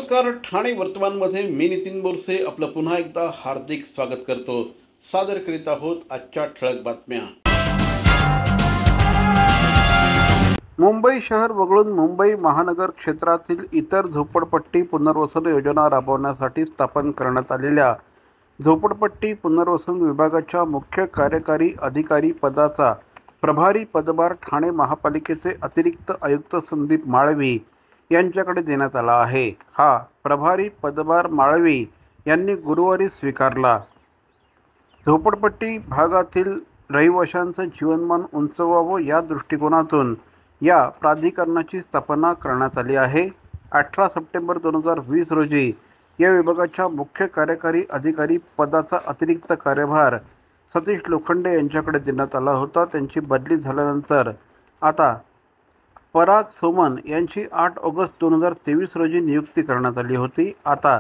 नमस्कार, ठाणे वर्तमानमध्ये मी नितीन बोरसे आपलं पुन्हा एकदा हार्दिक स्वागत करतो। सादर करीत आहोत आजच्या ठळक बातम्या। मुंबई शहर वगळून मुंबई महानगर क्षेत्रातील इतर झोपडपट्टी पुनर्वसन योजना राबवण्यासाठी स्थापन करण्यात आलेल्या झोपडपट्टी पुनर्वसन विभागाच्या मुख्य कार्यकारी अधिकारी पदाचा प्रभारी पदभार ठाणे महापालिकेचे अतिरिक्त आयुक्त संदीप माळवी यांच्याकडे देण्यात आला आहे। हा प्रभारी पदभार माळवी यांनी गुरुवारी स्वीकारला। झोपडपट्टी भागातील रहिवाशांचं जीवनमान उंचवावं या दृष्टिकोनातून या प्राधिकरणाची स्थापना करण्यात आली आहे। 18 सप्टेंबर 2020 रोजी या विभागाच्या मुख्य कार्यकारी अधिकारी पदाचा अतिरिक्त कार्यभार सतीश लोखंडे यांच्याकडे देण्यात आला होता। त्यांची बदली झाल्यानंतर आता पराग सोमन यांची 8 ऑगस्ट 2023 रोजी नियुक्ती करण्यात आली होती। आता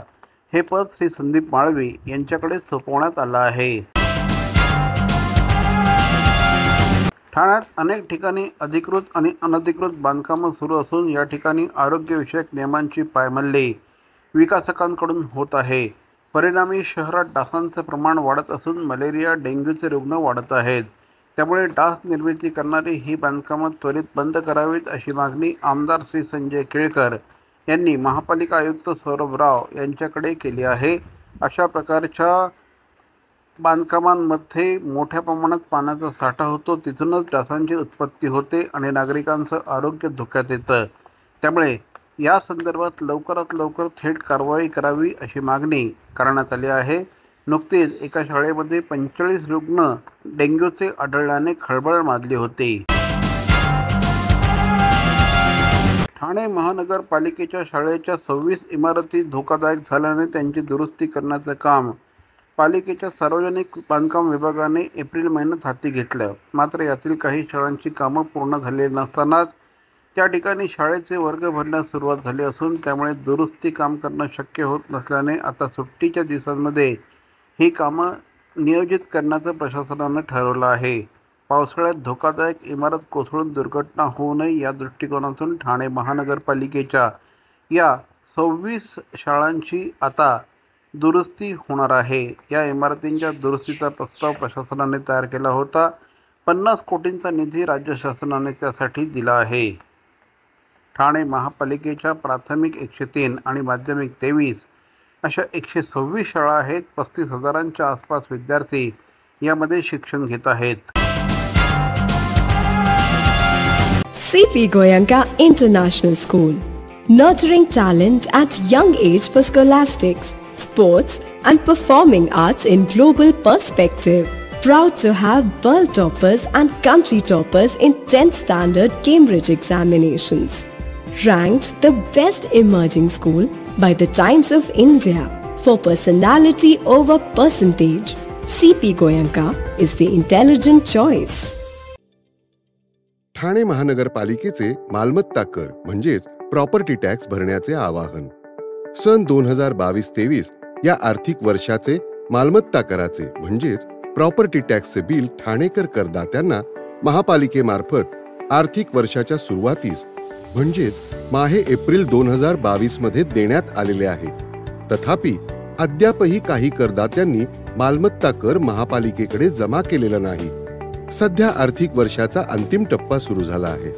हे पद श्री संदीप माळवी यांच्याकडे सोपवण्यात आलं आहे। ठाण्यात अनेक ठिकाणी अधिकृत आणि अनधिकृत बांधकामं सुरू असून या ठिकाणी आरोग्यविषयक नियमांची पायमल्ली विकासकांकडून होत आहे। परिणामी शहरात डासांचं प्रमाण वाढत असून मलेरिया डेंग्यूचे रुग्ण वाढत आहेत। त्यामुळे डास निर्मिती करणारी ही बांधकामं त्वरित बंद करावीत अशी मागणी आमदार श्री संजय केळकर यांनी महापालिका आयुक्त सौरभ राव यांच्याकडे केली आहे। अशा प्रकारच्या बांधकामांमध्ये मोठ्या प्रमाणात पाण्याचा साठा होतो, तिथूनच डासांची उत्पत्ती होते आणि नागरिकांचं आरोग्य धोक्यात येतं। त्यामुळे या संदर्भात लवकरात लवकर थेट कारवाई करावी अशी मागणी करण्यात आली आहे। नुकतीच एका शाळेमध्ये 45 रुग्ण डेंग्यूचे आढळल्याने खळबळ माजली होती। ठाणे महानगरपालिकेच्या शाळेच्या 26 इमारती धोकादायक झाल्याने त्यांची दुरुस्ती करण्याचं काम पालिकेच्या सार्वजनिक बांधकाम विभागाने एप्रिल महिन्यात हाती घेतलं। मात्र यातील काही शाळांची कामं पूर्ण झालेली नसतानाच त्या ठिकाणी शाळेचे वर्ग भरण्यास सुरुवात झाली असून त्यामुळे दुरुस्ती काम करणं शक्य होत नसल्याने आता सुट्टीच्या दिवसांमध्ये ही कामं नियोजित करण्याचं प्रशासनानं ठरवलं आहे। पावसाळ्यात धोकादायक इमारत कोसळून दुर्घटना होऊ नये या दृष्टिकोनातून ठाणे महानगरपालिकेच्या या 26 शाळांची आता दुरुस्ती होणार आहे। या इमारतींच्या दुरुस्तीचा प्रस्ताव प्रशासनाने तयार केला होता। 50 कोटींचा निधी राज्य शासनाने त्यासाठी दिला आहे। ठाणे महापालिकेच्या प्राथमिक 103 आणि माध्यमिक 23 अशा 126 शाळा आहेत। 35,000च्या आसपास विद्यार्थी यामध्ये शिक्षण घेत आहेत। CP Goenka International School, nurturing talent at young age for scholastics, sports and performing arts in global perspective. Proud to have world toppers and country toppers in 10th standard Cambridge examinations. Ranked the best emerging school by the Times of India for personality over percentage. CP Goenka is the intelligent choice. Thane महानगरपालिकेचे मालमत्ता कर म्हणजेच property tax भरण्याचे आवाहन। सन 2022-23 या आर्थिक वर्षाचे मालमत्ता कराचे म्हणजेच प्रॉपर्टी टॅक्सचे बिल ठाणेकर करदात्यांना महापालिकेमार्फत आर्थिक वर्षाच्या सुरुवातीस म्हणजेच माहे एप्रिल 2022 मध्ये देण्यात आलेले आहे। तथापि अद्यापही काही करदात्यांनी मालमत्ता कर महापालिकेकडे जमा केलेला नाही। सध्या आर्थिक वर्षाचा अंतिम टप्पा सुरू झाला आहे।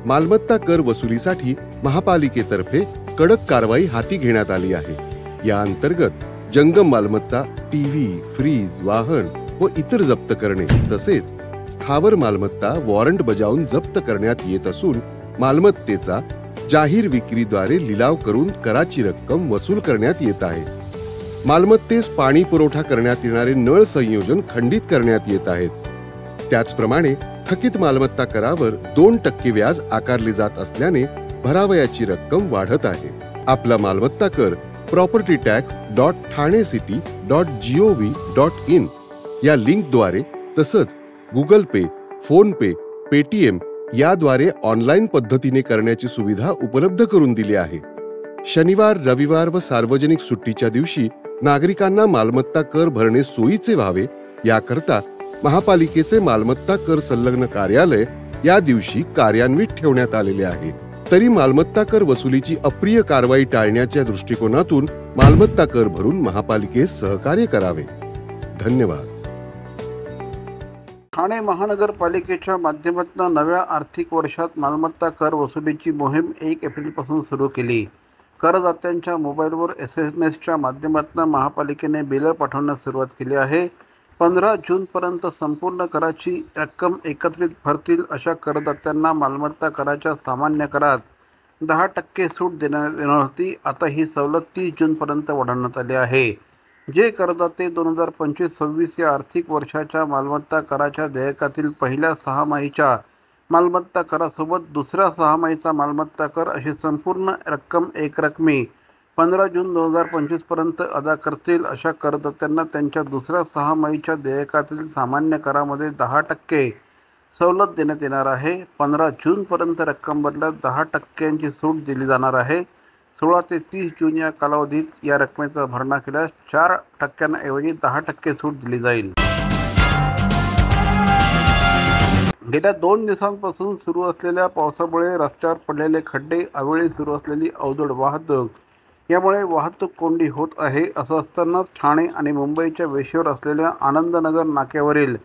मालमत्ता कर वसुलीसाठी महापालिकेतर्फे कडक कारवाई हाती घेण्यात आली आहे। या अंतर्गत जंगम मालमत्ता, टीव्ही, फ्रीज, वाहन व इतर जप्त करणे तसेच स्थावर मालमत्ता वॉरंट बजावून जप्त करण्यात येत असून मालमत्तेचा जाहीर विक्रीद्वारे लिलाव करून कराची रक्कम वसूल करण्यात येत आहे। मालमत्तेस पाणी पुरवठा करण्यात येणारे नळ संयोजन खंडित करण्यात येत आहेत। त्याचप्रमाणे थकीत मालमत्ता करावर 2% व्याज आकारले जात असल्याने भरावयाची रक्कम वाढत आहे। आपला मालमत्ता कर propertytax.thanecity.gov.in या लिंकद्वारे तसंच गुगल पे, फोन पे, पेटीएम याद्वारे ऑनलाईन पद्धतीने करण्याची सुविधा उपलब्ध करून दिली आहे। शनिवार, रविवार व सार्वजनिक सुट्टीच्या दिवशी नागरिकांना मालमत्ता कर भरणे सोयीचे व्हावे याकरता महापालिकेचे मालमत्ता कर संलग्न कार्यालय या दिवशी कार्यान्वित ठेवण्यात आलेले आहे। तरी मालमत्ता कर वसुलीची अप्रिय कारवाई टाळण्याच्या दृष्टिकोनातून मालमत्ता कर भरून महापालिकेस सहकार्य करावे. धन्यवाद. ठाणे महानगरपालिकेच्या माध्यमातून नव्या आर्थिक वर्षात मालमत्ता कर वसुलीची मोहीम 1 एप्रिलपासून सुरू केली. करदात्यांच्या मोबाईलवर SMS माध्यमातून महापालिकेने बिलं पाठवण्यास सुरुवात केली आहे. 15 जूनपर्यंत संपूर्ण कराची रक्कम एकत्रित भरतील अशा करदात्यांना मालमत्ता कराच्या सामान्य करात 10% सूट देण्यात येणार होती. आता ही सवलत 30 जूनपर्यंत वाढवण्यात आली आहे. जे करदाते 2025-26 या आर्थिक वर्षाच्या मालमत्ता कराच्या देयकातील पहिल्या 6 माहीच्या मालमत्ता करासोबत दुसऱ्या 6 माहीचा मालमत्ता कर अशी संपूर्ण रक्कम एकरकमी 15 जून 2025 पर्यंत अदा करतील अशा करदात्यांना त्यांच्या दुसऱ्या 6 माहीच्या देयकातील सामान्य करामध्ये 10% सवलत देण्यात येणार आहे. 15 जूनपर्यंत रक्कम बदल्यात 10% सूट दिली जाणार आहे. 16 ते 30 जून या कालावधीत या रकमेचा भरणा केल्यास 4% ऐवजी 10% सूट दिली जाईल. गेल्या 2 दिवसांपासून सुरू असलेल्या पावसामुळे रस्त्यावर पडलेले खड्डे, अवेळी सुरू असलेली अवजड वाहतूक यामुळे वाहतूक कोंडी होत आहे. असं असतानाच ठाणे आणि मुंबईच्या वेशीवर असलेल्या आनंदनगर नाक्यावरील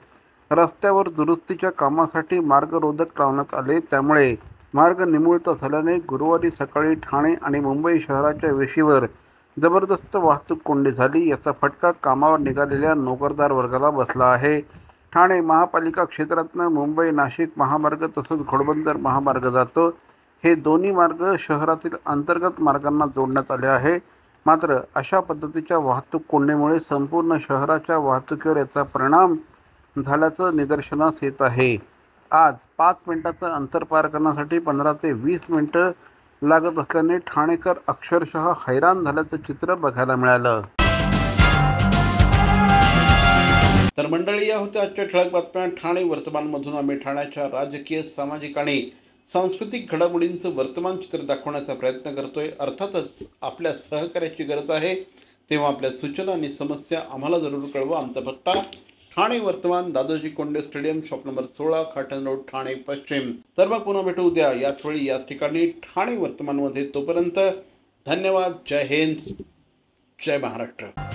रस्त्यावर दुरुस्तीच्या कामासाठी मार्गरोधक लावण्यात आले. त्यामुळे मार्ग निमुळता झाल्याने गुरुवारी सकाळी ठाणे आणि मुंबई शहराच्या वेशीवर जबरदस्त वाहतूक कोंडी झाली. याचा फटका कामावर निघालेल्या नोकरदार वर्गाला बसला आहे. ठाणे महापालिका क्षेत्रातनं मुंबई नाशिक महामार्ग तसंच घोडबंदर महामार्ग जातो. हे दोन्ही मार्ग शहरातील अंतर्गत मार्गांना जोडण्यात आले आहे. मात्र अशा पद्धतीच्या वाहतूक कोंडीमुळे संपूर्ण शहराच्या वाहतुकीवर याचा परिणाम झाल्याचं निदर्शनास येत आहे. आज 5 मिनिटाचं अंतर पार करण्यासाठी 15 ते 20 मिनिटं लागत असल्याने ठाणेकर अक्षरशः हैराण झाल्याचं चित्र बघायला मिळालं. तर मंडळी, या होत्या आजच्या ठळक बातम्या. ठाणे वर्तमानमधून आम्ही ठाण्याच्या राजकीय, सामाजिक आणि सांस्कृतिक घडामोडींचं वर्तमान चित्र दाखवण्याचा प्रयत्न करतोय. अर्थातच आपल्या सहकार्याची गरज आहे, तेव्हा आपल्या सूचना आणि समस्या आम्हाला जरूर कळवा. आमचा पत्ता ठाणे वर्तमान, Dadoji Konde stadium, shop number 16, Khatan road, Thane पश्चिम. तर मग पुन्हा भेटू उद्या याच वेळी याच ठिकाणी ठाणे वर्तमानमध्ये. तोपर्यंत धन्यवाद. जय हिंद, जय महाराष्ट्र.